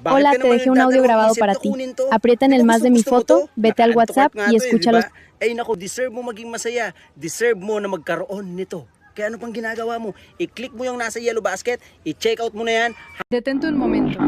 Bakit Hola, ka te naman dejé un audio nagdadalawang grabado isip para na ti. kunin to? Aprieta en Di el ba más de mi gusto mo foto, to? vete al WhatsApp Naka-add to cart nga y to, di escúchalo. ba? Ay naku, deserve mo maging masaya. Deserve mo na magkaroon nito. Kaya ano pang ginagawa mo? I-click mo yung nasa yellow basket, i-check out mo na yan. Detente un momento.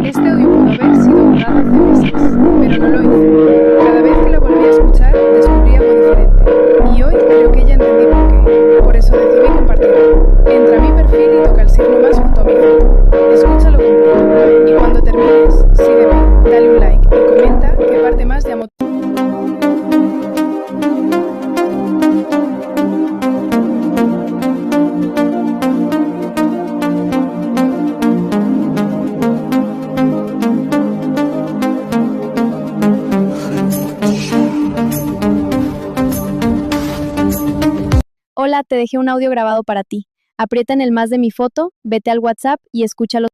Este audio pudo haber sido borrado hace meses, pero no lo hice. Cada vez que lo volví a escuchar, descubrí algo diferente. Y hoy creo que ya entendí por qué. Por eso decidí compartirlo. Entra a mi perfil y toca el signo más junto a mi foto. Escúchalo completo. Y cuando termines, sígueme, dale un like y comenta qué parte más llamó. Hola, te dejé un audio grabado para ti. Aprieta en el más de mi foto, vete al WhatsApp y escúchalo.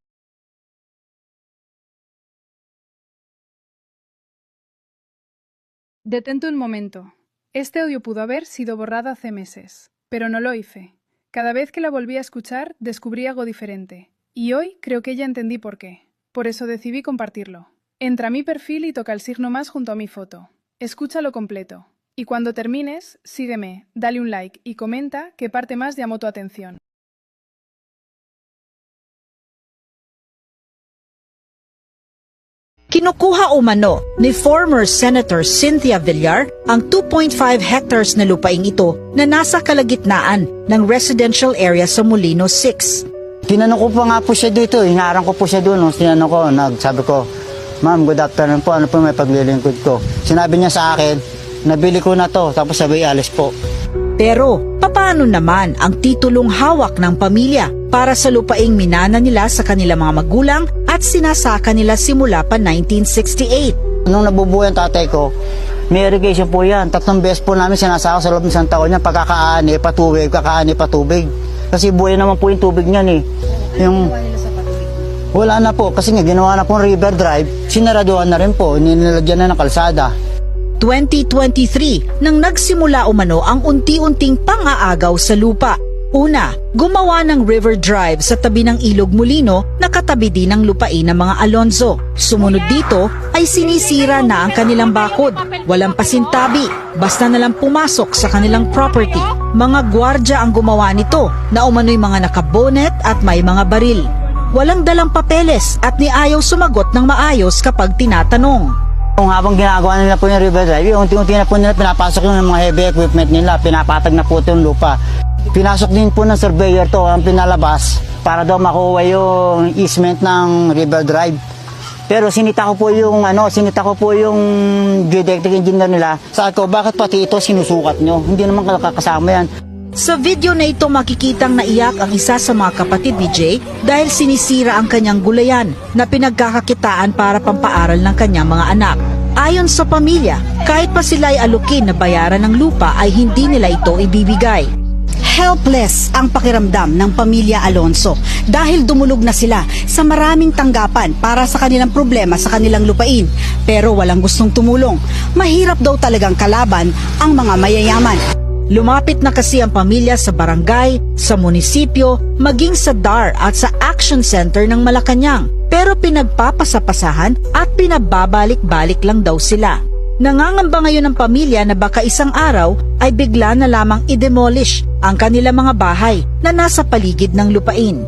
Detente un momento. Este audio pudo haber sido borrado hace meses, pero no lo hice. Cada vez que la volví a escuchar, descubrí algo diferente. Y hoy creo que ya entendí por qué. Por eso decidí compartirlo. Entra a mi perfil y toca el signo más junto a mi foto. Escúchalo completo. Y cuando termines, sígueme, dale un like y comenta qué parte más llamó tu atención. Kinukuha umano ni former Senator Cynthia Villar ang 2.5 hectares na lupaing ito na nasa kalagitnaan ng residential area sa Molino 6. Tinanong ko pa nga po siya dito, hinarang ko po siya doon. Tinanong ko, sabi ko, ma'am, good afternoon po, ano po may paglilingkod ko. Sinabi niya sa akin, nabili ko na to, tapos sabi, alis po. Pero, paano naman ang titulong hawak ng pamilya para sa lupaing minana nila sa kanilang mga magulang at sinasaka nila simula pa 1968? Nung nabubuhay ang tatay ko, may irrigation po yan. 3 beses po namin sinasaka sa loob ng isang taon niya, pagkakaani, patubig, kakaani, patubig. Kasi buhay naman po yung tubig niyan eh. Yung, wala na po, kasi nga ginawa na pong river drive, sinaraduhan na rin po, nilagyan na ng kalsada. 2023 nang nagsimula umano ang unti-unting pang-aagaw sa lupa. Una, gumawa ng river drive sa tabi ng Ilog Molino na katabi din ng lupain ng mga Alonzo. Sumunod dito ay sinisira na ang kanilang bakod. Walang pasintabi, basta nalang pumasok sa kanilang property. Mga gwardya ang gumawa nito na umano'y mga nakabonet at may mga baril. Walang dalang papeles at ni ayaw sumagot ng maayos kapag tinatanong. Kung habang ginagawa nila po yung river drive, unti-unti na po nila pinapasok yung mga heavy equipment nila, pinapatag na po yung lupa. Pinasok din po ng surveyor to ang pinalabas para daw makuha yung easement ng river drive. Pero sinita ko po yung geodetic engineer nila. Sabi ko, bakit pati ito sinusukat nyo? Hindi naman kakasama yan. Sa video na ito makikitang naiyak ang isa sa mga kapatid ni Jay dahil sinisira ang kanyang gulayan na pinagkakakitaan para pampaaral ng kanyang mga anak. Ayon sa pamilya, kahit pa sila ay alukin na bayaran ng lupa ay hindi nila ito ibibigay. Helpless ang pakiramdam ng pamilya Alonzo dahil dumulog na sila sa maraming tanggapan para sa kanilang problema sa kanilang lupain pero walang gustong tumulong. Mahirap daw talagang kalaban ang mga mayayaman. Lumapit na kasi ang pamilya sa barangay, sa munisipyo, maging sa DAR at sa Action Center ng Malacanang. Pero pinagpapasapasahan at pinababalik-balik lang daw sila. Nangangamba ngayon ang pamilya na baka isang araw ay bigla na lamang i-demolish ang kanilang mga bahay na nasa paligid ng lupain.